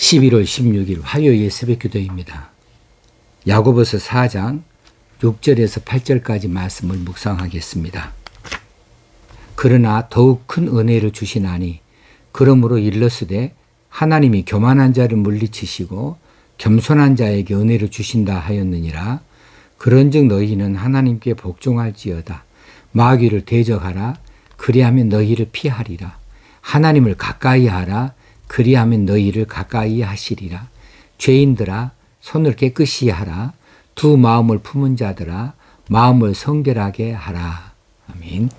11월 16일 화요일 새벽기도입니다. 야고보서 4장 6절에서 8절까지 말씀을 묵상하겠습니다. 그러나 더욱 큰 은혜를 주시나니 그러므로 일러스되 하나님이 교만한 자를 물리치시고 겸손한 자에게 은혜를 주신다 하였느니라. 그런즉 너희는 하나님께 복종할지어다. 마귀를 대적하라. 그리하면 너희를 피하리라. 하나님을 가까이 하라. 그리하면 너희를 가까이 하시리라. 죄인들아 손을 깨끗이 하라. 두 마음을 품은 자들아 마음을 성결하게 하라. 아멘.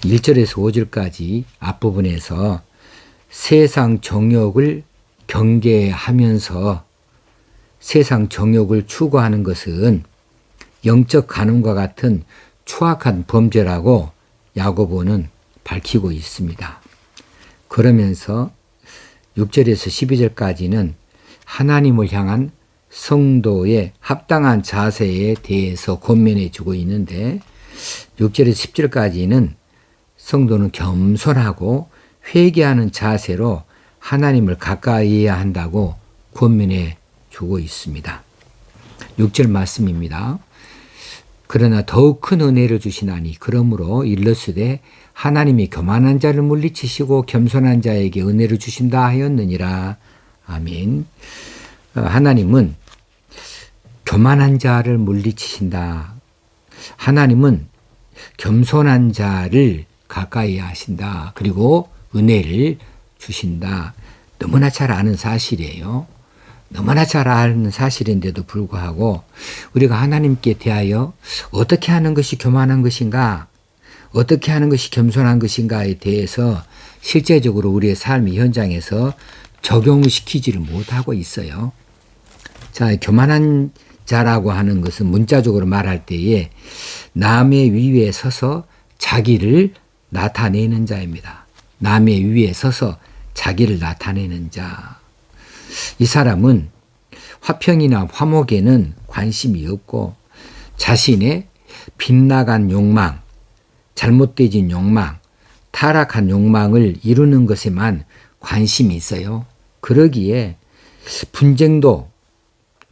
1절에서 5절까지 앞부분에서 세상 정욕을 경계하면서 세상 정욕을 추구하는 것은 영적 간음과 같은 추악한 범죄라고 야고보는 밝히고 있습니다. 그러면서 6절에서 12절까지는 하나님을 향한 성도의 합당한 자세에 대해서 권면해 주고 있는데 6절에서 10절까지는 성도는 겸손하고 회개하는 자세로 하나님을 가까이 해야 한다고 권면해 주고 있습니다. 6절 말씀입니다. 그러나 더욱 큰 은혜를 주시나니 그러므로 일러스되 하나님이 교만한 자를 물리치시고 겸손한 자에게 은혜를 주신다 하였느니라. 아멘. 하나님은 교만한 자를 물리치신다. 하나님은 겸손한 자를 가까이 하신다. 그리고 은혜를 주신다. 너무나 잘 아는 사실이에요. 너무나 잘 아는 사실인데도 불구하고 우리가 하나님께 대하여 어떻게 하는 것이 교만한 것인가, 어떻게 하는 것이 겸손한 것인가에 대해서 실제적으로 우리의 삶의 현장에서 적용시키지를 못하고 있어요. 자, 교만한 자라고 하는 것은 문자적으로 말할 때에 남의 위에 서서 자기를 나타내는 자입니다. 남의 위에 서서 자기를 나타내는 자. 이 사람은 화평이나 화목에는 관심이 없고 자신의 빗나간 욕망, 잘못되진 욕망, 타락한 욕망을 이루는 것에만 관심이 있어요. 그러기에 분쟁도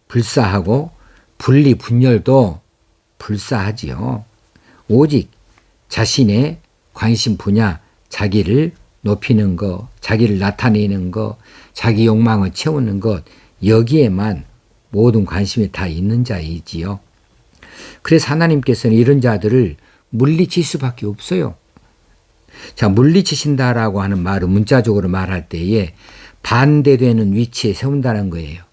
불사하고 분리 분열도 불사하지요. 오직 자신의 관심 분야, 자기를 높이는 것, 자기를 나타내는 것, 자기 욕망을 채우는 것, 여기에만 모든 관심이 다 있는 자이지요. 그래서 하나님께서는 이런 자들을 물리칠 수밖에 없어요. 자, 물리치신다라고 하는 말은 문자적으로 말할 때에 반대되는 위치에 세운다는 거예요.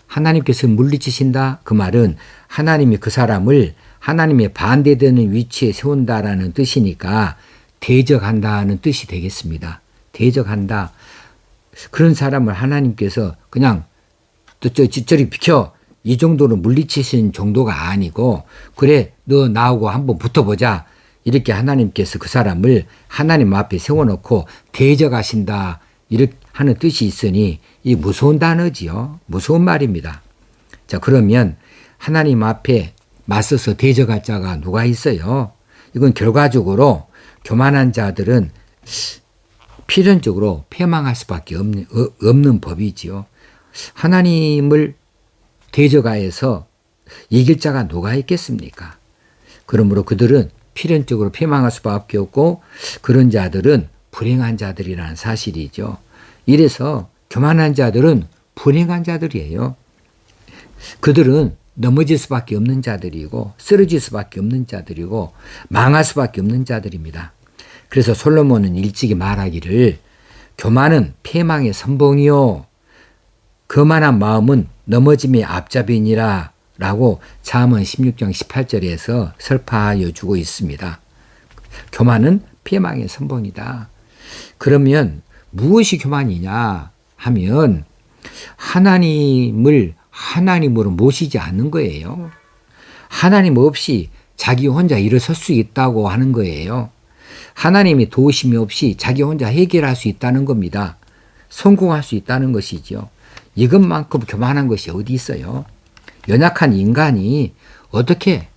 하나님께서 물리치신다? 그 말은 하나님이 그 사람을 하나님의 반대되는 위치에 세운다라는 뜻이니까 대적한다는 뜻이 되겠습니다. 대적한다. 그런 사람을 하나님께서 그냥 저리 비켜, 이 정도로 물리치신 정도가 아니고, 그래 너 나하고 한번 붙어보자, 이렇게 하나님께서 그 사람을 하나님 앞에 세워놓고 대적하신다 이렇게 하는 뜻이 있으니 이 무서운 단어지요. 무서운 말입니다. 자, 그러면 하나님 앞에 맞서서 대적할 자가 누가 있어요? 이건 결과적으로 교만한 자들은 필연적으로 패망할 수밖에 없는 법이지요. 하나님을 대적하여서 이길 자가 누가 있겠습니까? 그러므로 그들은 필연적으로 패망할 수밖에 없고 그런 자들은 불행한 자들이라는 사실이죠. 이래서 교만한 자들은 불행한 자들이에요. 그들은 넘어질 수밖에 없는 자들이고 쓰러질 수밖에 없는 자들이고 망할 수밖에 없는 자들입니다. 그래서 솔로몬은 일찍이 말하기를 교만은 패망의 선봉이요 거만한 마음은 넘어짐의 앞잡이니라 라고 잠언 16장 18절에서 설파하여 주고 있습니다. 교만은 패망의 선봉이다. 그러면 무엇이 교만이냐 하면 하나님을 하나님으로 모시지 않는 거예요. 하나님 없이 자기 혼자 일어설 수 있다고 하는 거예요. 하나님의 도우심이 없이 자기 혼자 해결할 수 있다는 겁니다. 성공할 수 있다는 것이죠. 이것만큼 교만한 것이 어디 있어요? 연약한 인간이 어떻게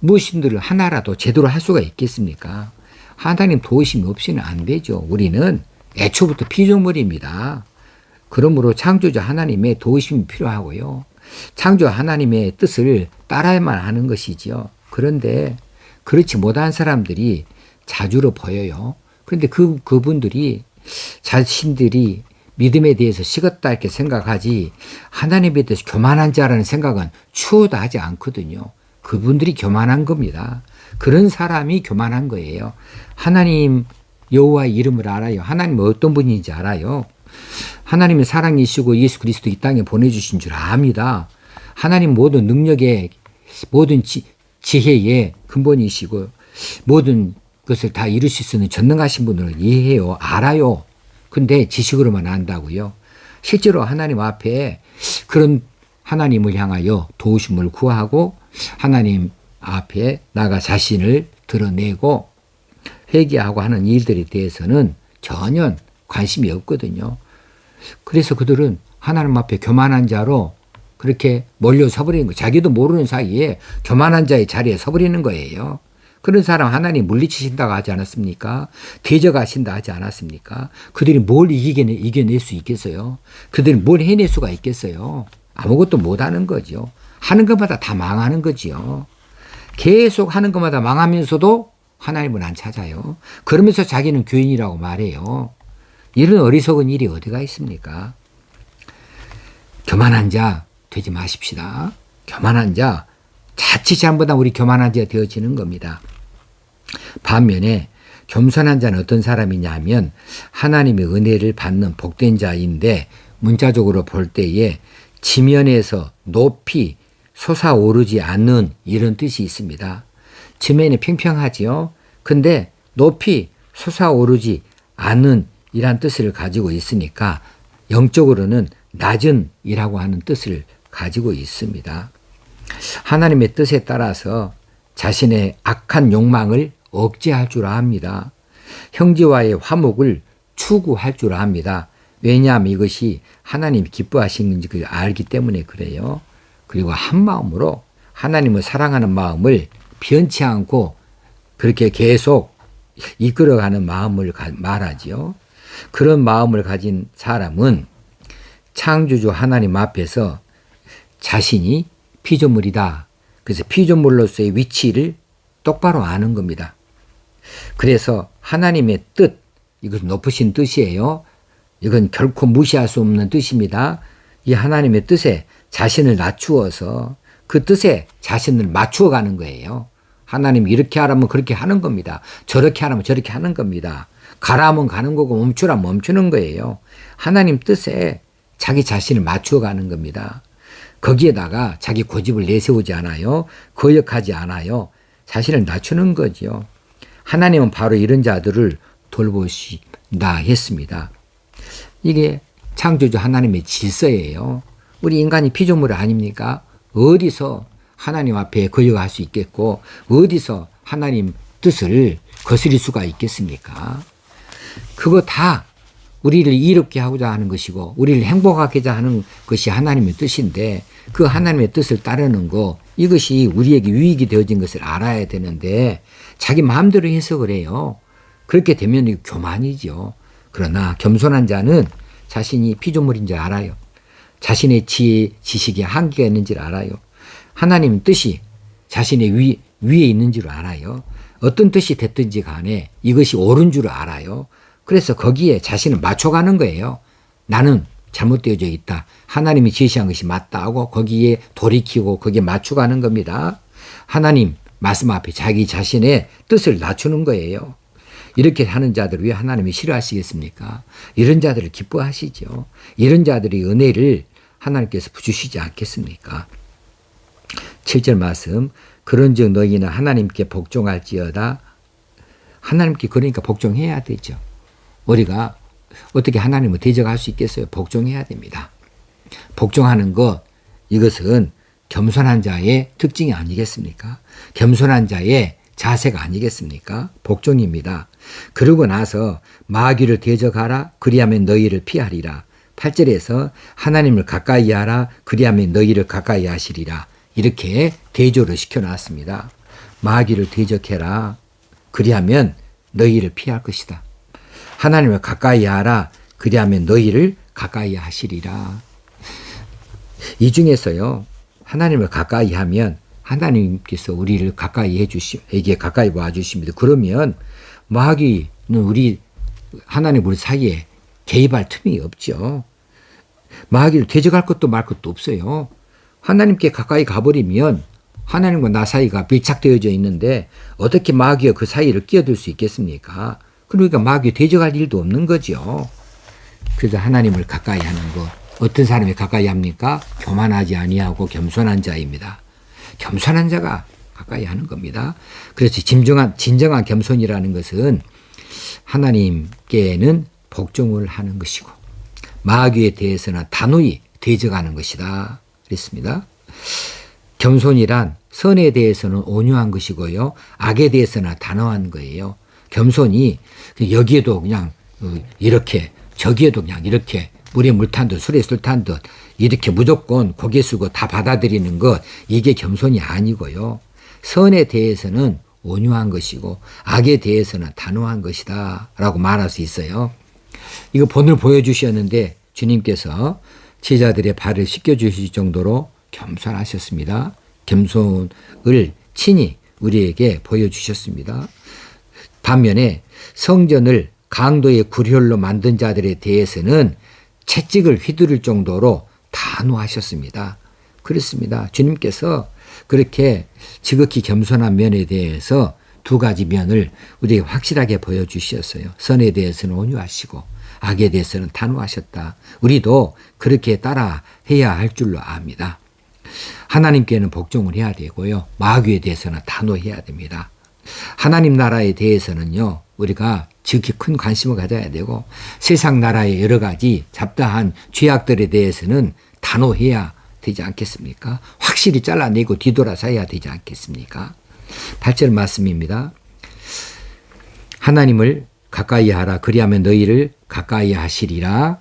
무엇인들을 하나라도 제대로 할 수가 있겠습니까? 하나님 도우심이 없이는 안 되죠. 우리는 애초부터 피조물입니다. 그러므로 창조주 하나님의 도우심이 필요하고요. 창조 하나님의 뜻을 따라야만 하는 것이지요. 그런데 그렇지 못한 사람들이 자주로 보여요. 그런데 그분들이 자신들이 믿음에 대해서 식었다 이렇게 생각하지 하나님에 대해서 교만한 자라는 생각은 추호도 하지 않거든요. 그분들이 교만한 겁니다. 그런 사람이 교만한 거예요. 하나님 여호와의 이름을 알아요. 하나님은 어떤 분인지 알아요. 하나님은 사랑이시고 예수 그리스도 이 땅에 보내주신 줄 압니다. 하나님 모든 능력의 모든 지혜의 근본이시고 모든 것을 다 이루실 수 있는 전능하신 분을 이해해요. 알아요. 근데 지식으로만 안다고요. 실제로 하나님 앞에 그런 하나님을 향하여 도우심을 구하고 하나님 앞에 나가 자신을 드러내고 회개하고 하는 일들에 대해서는 전혀 관심이 없거든요. 그래서 그들은 하나님 앞에 교만한 자로 그렇게 몰려 서버리는 거예요. 자기도 모르는 사이에 교만한 자의 자리에 서버리는 거예요. 그런 사람 하나님 물리치신다고 하지 않았습니까? 대적하신다 하지 않았습니까? 그들이 뭘 이겨낼 수 있겠어요? 그들이 뭘 해낼 수가 있겠어요? 아무것도 못하는 거죠. 하는 것마다 다 망하는 거지요. 계속 하는 것마다 망하면서도 하나님을 안 찾아요. 그러면서 자기는 교인이라고 말해요. 이런 어리석은 일이 어디가 있습니까? 교만한 자 되지 마십시다. 교만한 자, 자칫 잘못하면 우리 교만한 자가 되어지는 겁니다. 반면에 겸손한 자는 어떤 사람이냐 하면 하나님의 은혜를 받는 복된 자인데 문자적으로 볼 때에 지면에서 높이 솟아오르지 않는 이런 뜻이 있습니다. 지면이 평평하지요. 근데 높이 솟아오르지 않는 이란 뜻을 가지고 있으니까 영적으로는 낮은 이라고 하는 뜻을 가지고 있습니다. 하나님의 뜻에 따라서 자신의 악한 욕망을 억제할 줄 압니다. 형제와의 화목을 추구할 줄 압니다. 왜냐하면 이것이 하나님이 기뻐하시는 걸 알기 때문에 그래요. 그리고 한 마음으로 하나님을 사랑하는 마음을 변치 않고 그렇게 계속 이끌어가는 마음을 말하지요. 그런 마음을 가진 사람은 창조주 하나님 앞에서 자신이 피조물이다. 그래서 피조물로서의 위치를 똑바로 아는 겁니다. 그래서 하나님의 뜻, 이것은 높으신 뜻이에요. 이건 결코 무시할 수 없는 뜻입니다. 이 하나님의 뜻에 자신을 낮추어서 그 뜻에 자신을 맞추어 가는 거예요. 하나님이 이렇게 하라면 그렇게 하는 겁니다. 저렇게 하라면 저렇게 하는 겁니다. 가라면 가는 거고 멈추라면 멈추는 거예요. 하나님 뜻에 자기 자신을 맞추어 가는 겁니다. 거기에다가 자기 고집을 내세우지 않아요. 거역하지 않아요. 자신을 낮추는 거죠. 하나님은 바로 이런 자들을 돌보신다 했습니다. 이게 창조주 하나님의 질서예요. 우리 인간이 피조물 아닙니까? 어디서 하나님 앞에 거역할 수 있겠고 어디서 하나님 뜻을 거스릴 수가 있겠습니까? 그거 다 우리를 이롭게 하고자 하는 것이고 우리를 행복하게 하는 것이 하나님의 뜻인데 그 하나님의 뜻을 따르는 거 이것이 우리에게 유익이 되어진 것을 알아야 되는데 자기 마음대로 해서 그래요. 그렇게 되면 교만이죠. 그러나 겸손한 자는 자신이 피조물인 줄 알아요. 자신의 지혜, 지식에 한계가 있는 줄 알아요. 하나님 뜻이 자신의 위에 있는 줄 알아요. 어떤 뜻이 됐든지 간에 이것이 옳은 줄 알아요. 그래서 거기에 자신을 맞춰가는 거예요. 나는 잘못되어져 있다. 하나님이 제시한 것이 맞다 하고 거기에 돌이키고 거기에 맞춰가는 겁니다. 하나님 말씀 앞에 자기 자신의 뜻을 낮추는 거예요. 이렇게 하는 자들을 왜 하나님이 싫어하시겠습니까? 이런 자들을 기뻐하시죠. 이런 자들의 은혜를 하나님께서 주시지 않겠습니까? 7절 말씀 그런즉 너희는 하나님께 복종할지어다. 하나님께 그러니까 복종해야 되죠. 우리가 어떻게 하나님을 대적할 수 있겠어요? 복종해야 됩니다. 복종하는 것 이것은 겸손한 자의 특징이 아니겠습니까? 겸손한 자의 자세가 아니겠습니까? 복종입니다. 그러고 나서 마귀를 대적하라 그리하면 너희를 피하리라. 8절에서 하나님을 가까이 하라 그리하면 너희를 가까이 하시리라. 이렇게 대조를 시켜놨습니다. 마귀를 대적해라 그리하면 너희를 피할 것이다. 하나님을 가까이 하라 그리하면 너희를 가까이 하시리라. 이 중에서요, 하나님을 가까이 하면 하나님께서 우리를 가까이 해주시에게 가까이 와주십니다. 그러면 마귀는 하나님 우리 사이에 개입할 틈이 없죠. 마귀를 대적할 것도 말 것도 없어요. 하나님께 가까이 가버리면 하나님과 나 사이가 밀착되어져 있는데 어떻게 마귀가 그 사이를 끼어들 수 있겠습니까? 그러니까 마귀 대적할 일도 없는 거죠. 그래서 하나님을 가까이 하는 것. 어떤 사람이 가까이 합니까? 교만하지 아니하고 겸손한 자입니다. 겸손한 자가 가까이 하는 겁니다. 그래서 진정한 겸손이라는 것은 하나님께는 복종을 하는 것이고 마귀에 대해서는 단호히 대적하는 것이다. 그랬습니다. 겸손이란 선에 대해서는 온유한 것이고요. 악에 대해서는 단호한 거예요. 겸손이 여기에도 그냥 이렇게 저기에도 그냥 이렇게 물에 물 탄 듯 술에 술 탄 듯 이렇게 무조건 고개 숙고 다 받아들이는 것, 이게 겸손이 아니고요. 선에 대해서는 온유한 것이고 악에 대해서는 단호한 것이다 라고 말할 수 있어요. 이거 본을 보여주셨는데 주님께서 제자들의 발을 씻겨주실 정도로 겸손하셨습니다. 겸손을 친히 우리에게 보여주셨습니다. 반면에 성전을 강도의 구렬로 만든 자들에 대해서는 채찍을 휘두를 정도로 단호하셨습니다. 그렇습니다. 주님께서 그렇게 지극히 겸손한 면에 대해서 두 가지 면을 우리에게 확실하게 보여주셨어요. 선에 대해서는 온유하시고 악에 대해서는 단호하셨다. 우리도 그렇게 따라 해야 할 줄로 압니다. 하나님께는 복종을 해야 되고요. 마귀에 대해서는 단호해야 됩니다. 하나님 나라에 대해서는요, 우리가 지극히 큰 관심을 가져야 되고 세상 나라의 여러 가지 잡다한 죄악들에 대해서는 단호해야 되지 않겠습니까? 확실히 잘라내고 뒤돌아서 해야 되지 않겠습니까? 8절 말씀입니다. 하나님을 가까이 하라. 그리하면 너희를 가까이 하시리라.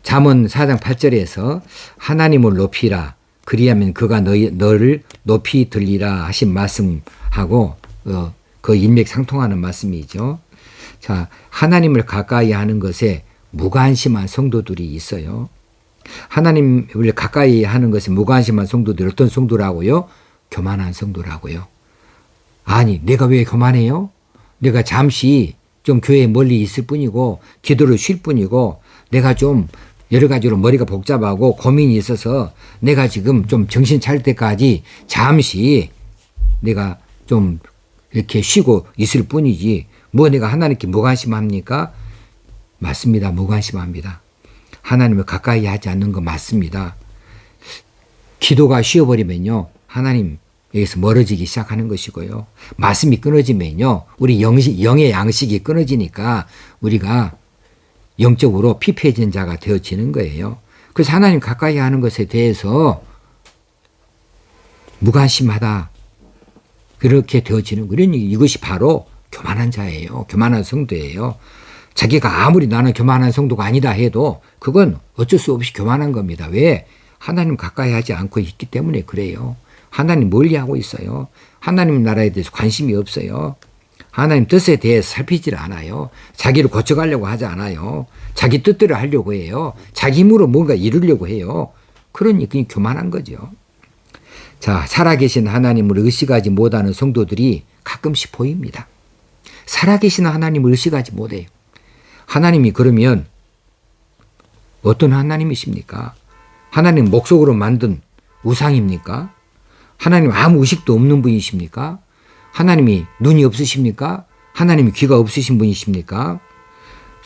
잠언 4장 8절에서 하나님을 높이라. 그리하면 그가 너를 높이 들리라 하신 말씀하고 그 일맥상통하는 말씀이죠. 자, 하나님을 가까이 하는 것에 무관심한 성도들이 있어요. 하나님을 가까이 하는 것에 무관심한 성도들, 어떤 성도라고요? 교만한 성도라고요. 아니, 내가 왜 교만해요? 내가 잠시 좀 교회에 멀리 있을 뿐이고 기도를 쉴 뿐이고 내가 좀 여러 가지로 머리가 복잡하고 고민이 있어서 내가 지금 좀 정신 차릴 때까지 잠시 내가 좀 이렇게 쉬고 있을 뿐이지 뭐 내가 하나님께 무관심합니까? 맞습니다. 무관심합니다. 하나님을 가까이 하지 않는 거 맞습니다. 기도가 쉬어버리면요, 하나님에게서 멀어지기 시작하는 것이고요. 말씀이 끊어지면요, 우리 영의 양식이 끊어지니까 우리가 영적으로 피폐해진 자가 되어지는 거예요. 그래서 하나님 가까이 하는 것에 대해서 무관심하다, 그렇게 되어지는 거예요. 이것이 바로 교만한 자예요. 교만한 성도예요. 자기가 아무리 나는 교만한 성도가 아니다 해도 그건 어쩔 수 없이 교만한 겁니다. 왜? 하나님 가까이 하지 않고 있기 때문에 그래요. 하나님 멀리하고 있어요. 하나님 나라에 대해서 관심이 없어요. 하나님 뜻에 대해서 살피질 않아요. 자기를 고쳐가려고 하지 않아요. 자기 뜻대로 하려고 해요. 자기 힘으로 뭔가 이루려고 해요. 그러니 그게 교만한 거죠. 자, 살아계신 하나님을 의식하지 못하는 성도들이 가끔씩 보입니다. 살아계신 하나님을 의식하지 못해요. 하나님이 그러면 어떤 하나님이십니까? 하나님 목석으로 만든 우상입니까? 하나님 아무 의식도 없는 분이십니까? 하나님이 눈이 없으십니까? 하나님이 귀가 없으신 분이십니까?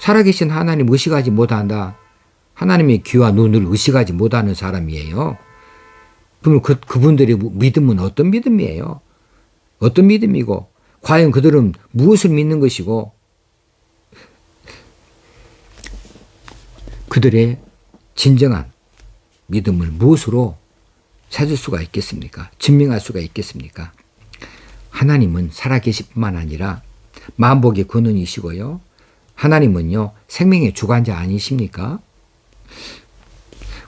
살아계신 하나님 의식하지 못한다. 하나님의 귀와 눈을 의식하지 못하는 사람이에요. 그럼 그분들의 믿음은 어떤 믿음이에요? 어떤 믿음이고 과연 그들은 무엇을 믿는 것이고 그들의 진정한 믿음을 무엇으로 찾을 수가 있겠습니까? 증명할 수가 있겠습니까? 하나님은 살아계실 뿐만 아니라 만복의 근원이시고요. 하나님은요, 생명의 주관자 아니십니까?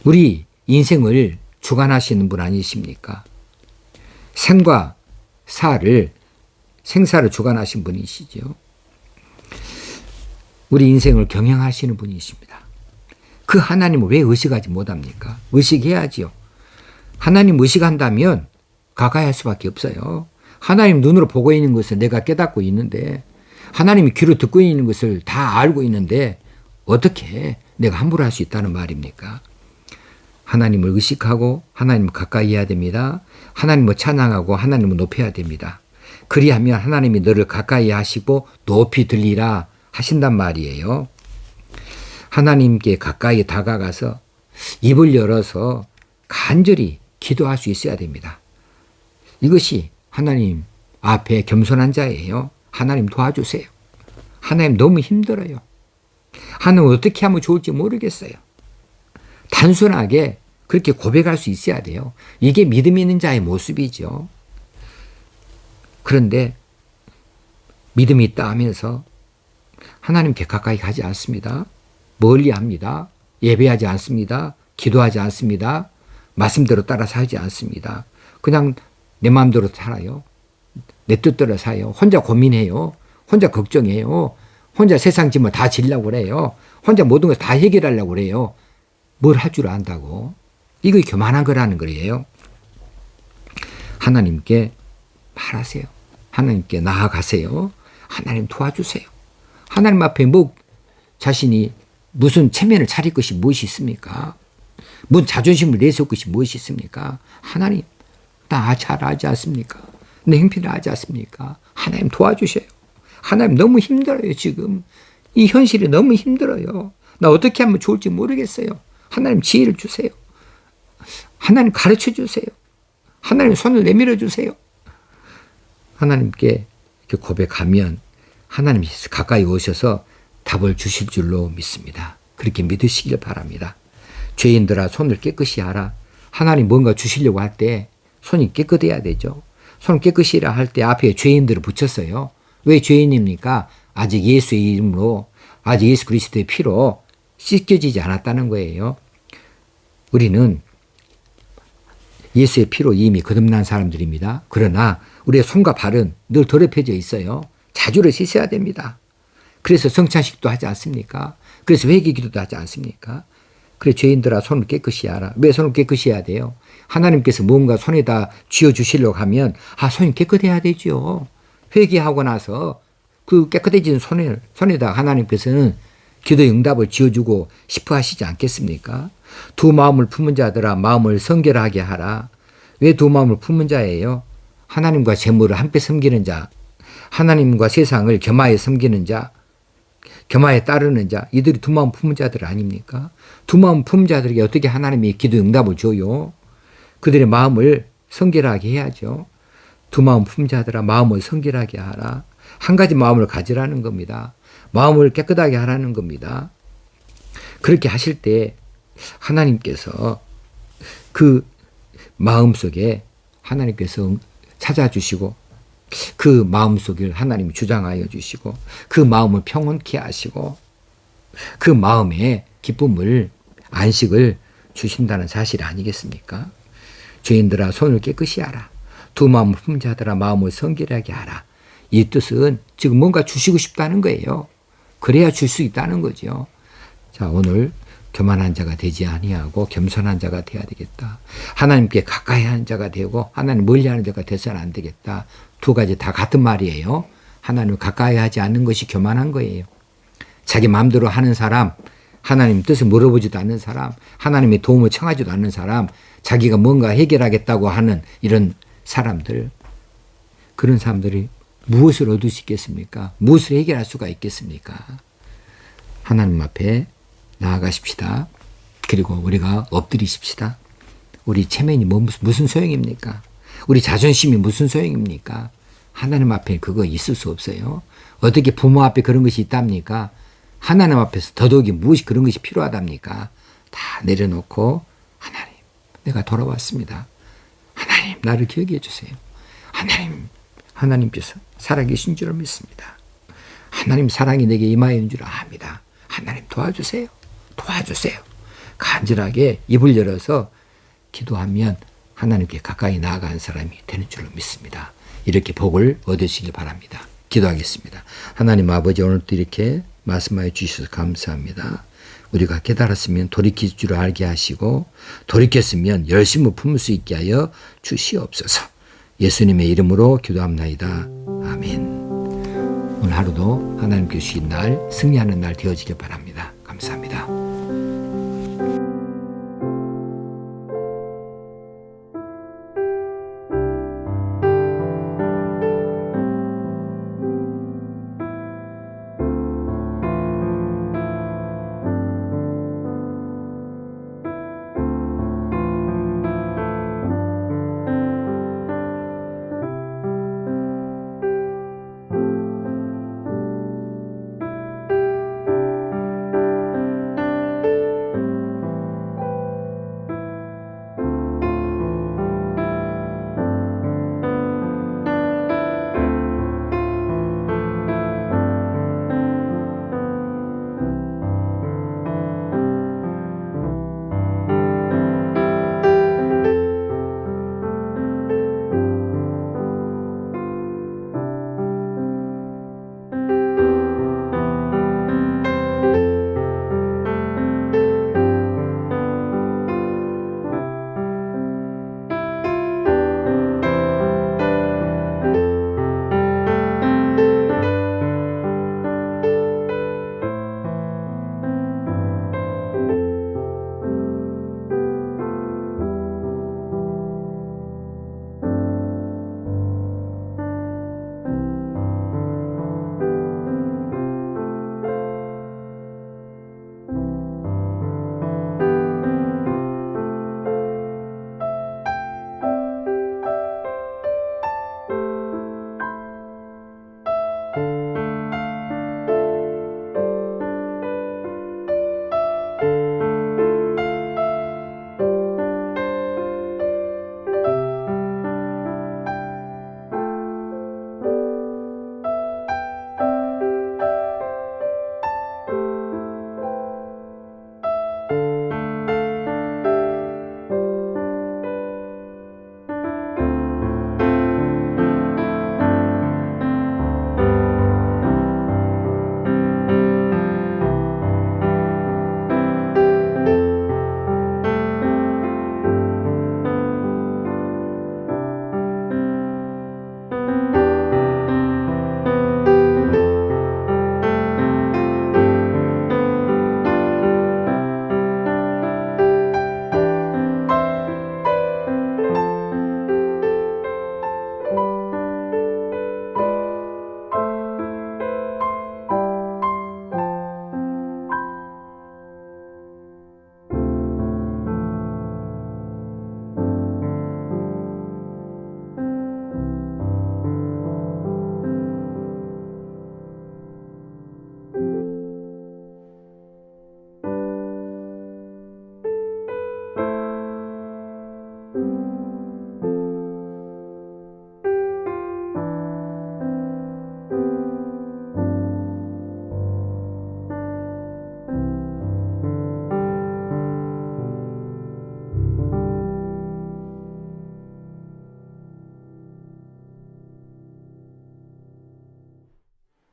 우리 인생을 주관하시는 분 아니십니까? 생과 생사를 주관하신 분이시죠. 우리 인생을 경영하시는 분이십니다. 그 하나님을 왜 의식하지 못합니까? 의식해야지요. 하나님 의식한다면 가까이 할 수밖에 없어요. 하나님 눈으로 보고 있는 것을 내가 깨닫고 있는데, 하나님이 귀로 듣고 있는 것을 다 알고 있는데 어떻게 내가 함부로 할 수 있다는 말입니까? 하나님을 의식하고 하나님을 가까이 해야 됩니다. 하나님을 찬양하고 하나님을 높여야 됩니다. 그리하면 하나님이 너를 가까이 하시고 높이 들리라 하신단 말이에요. 하나님께 가까이 다가가서 입을 열어서 간절히 기도할 수 있어야 됩니다. 이것이 하나님 앞에 겸손한 자예요. 하나님 도와주세요. 하나님 너무 힘들어요. 하나님 어떻게 하면 좋을지 모르겠어요. 단순하게 그렇게 고백할 수 있어야 돼요. 이게 믿음 있는 자의 모습이죠. 그런데 믿음이 있다 하면서 하나님께 가까이 가지 않습니다. 멀리 합니다. 예배하지 않습니다. 기도하지 않습니다. 말씀대로 따라 살지 않습니다. 그냥 내 마음대로 살아요. 내 뜻대로 살아요. 혼자 고민해요. 혼자 걱정해요. 혼자 세상 짐을 다 지려고 그래요. 혼자 모든 걸 다 해결하려고 그래요. 뭘 할 줄 안다고. 이거 교만한 거라는 거예요. 하나님께 말하세요. 하나님께 나아가세요. 하나님 도와주세요. 하나님 앞에 자신이 무슨 체면을 차릴 것이 무엇이 있습니까? 무슨 자존심을 내세울 것이 무엇이 있습니까? 하나님, 나 잘하지 않습니까? 내 형편을 하지 않습니까? 하나님 도와주셔요. 하나님 너무 힘들어요, 지금. 이 현실이 너무 힘들어요. 나 어떻게 하면 좋을지 모르겠어요. 하나님 지혜를 주세요. 하나님 가르쳐 주세요. 하나님 손을 내밀어 주세요. 하나님께 이렇게 고백하면 하나님이 가까이 오셔서 답을 주실 줄로 믿습니다. 그렇게 믿으시길 바랍니다. 죄인들아 손을 깨끗이 하라. 하나님 뭔가 주시려고 할 때 손이 깨끗해야 되죠. 손 깨끗이 하라 할 때 앞에 죄인들을 붙였어요. 왜 죄인입니까? 아직 예수의 이름으로, 아직 예수 그리스도의 피로 씻겨지지 않았다는 거예요. 우리는 예수의 피로 이미 거듭난 사람들입니다. 그러나 우리의 손과 발은 늘 더럽혀져 있어요. 자주를 씻어야 됩니다. 그래서 성찬식도 하지 않습니까? 그래서 회개기도도 하지 않습니까? 그래 죄인들아 손을 깨끗이 하라. 왜 손을 깨끗이 해야 돼요? 하나님께서 뭔가 손에다 쥐어주시려고 하면 손이 깨끗해야 되죠. 회개하고 나서 그 깨끗해진 손에다 하나님께서는 기도 응답을 지어주고 싶어 하시지 않겠습니까? 두 마음을 품은 자들아 마음을 성결하게 하라. 왜 두 마음을 품은 자예요? 하나님과 재물을 함께 섬기는 자, 하나님과 세상을 겸하여 섬기는 자, 겸하여 따르는 자, 이들이 두 마음 품은 자들 아닙니까? 두 마음 품은 자들에게 어떻게 하나님이 기도 응답을 줘요? 그들의 마음을 성결하게 해야죠. 두 마음 품은 자들아 마음을 성결하게 하라. 한 가지 마음을 가지라는 겁니다. 마음을 깨끗하게 하라는 겁니다. 그렇게 하실 때 하나님께서 그 마음속에 하나님께서 찾아주시고 그 마음속을 하나님이 주장하여 주시고 그 마음을 평온케 하시고 그 마음에 기쁨을 안식을 주신다는 사실 아니겠습니까? 죄인들아 손을 깨끗이 하라. 두 마음을 품은 자들아 마음을 성결하게 하라. 이 뜻은 지금 뭔가 주시고 싶다는 거예요. 그래야 줄 수 있다는 거죠. 자, 오늘 교만한 자가 되지 아니하고 겸손한 자가 되어야 되겠다. 하나님께 가까이 하는 자가 되고 하나님 멀리하는 자가 되서는 안 되겠다. 두 가지 다 같은 말이에요. 하나님을 가까이 하지 않는 것이 교만한 거예요. 자기 마음대로 하는 사람, 하나님 뜻을 물어보지도 않는 사람, 하나님의 도움을 청하지도 않는 사람, 자기가 뭔가 해결하겠다고 하는 이런 사람들, 그런 사람들이 무엇을 얻을 수 있겠습니까? 무엇을 해결할 수가 있겠습니까? 하나님 앞에 나아가십시다. 그리고 우리가 엎드리십시다. 우리 체면이 무슨 소용입니까? 우리 자존심이 무슨 소용입니까? 하나님 앞에 그거 있을 수 없어요. 어떻게 부모 앞에 그런 것이 있답니까? 하나님 앞에서 더더욱이 무엇이 그런 것이 필요하답니까? 다 내려놓고 하나님, 내가 돌아왔습니다. 하나님, 나를 기억해 주세요. 하나님께서 살아계신 줄 믿습니다. 하나님 사랑이 내게 임하여 있는 줄 압니다. 하나님 도와주세요. 도와주세요. 간절하게 입을 열어서 기도하면 하나님께 가까이 나아가는 사람이 되는 줄로 믿습니다. 이렇게 복을 얻으시길 바랍니다. 기도하겠습니다. 하나님 아버지, 오늘도 이렇게 말씀하여 주셔서 감사합니다. 우리가 깨달았으면 돌이킬 줄 알게 하시고 돌이켰으면 열심을 품을 수 있게 하여 주시옵소서. 예수님의 이름으로 기도합나이다. 아멘. 오늘 하루도 하나님께 주신 날, 승리하는 날 되어지길 바랍니다. 감사합니다.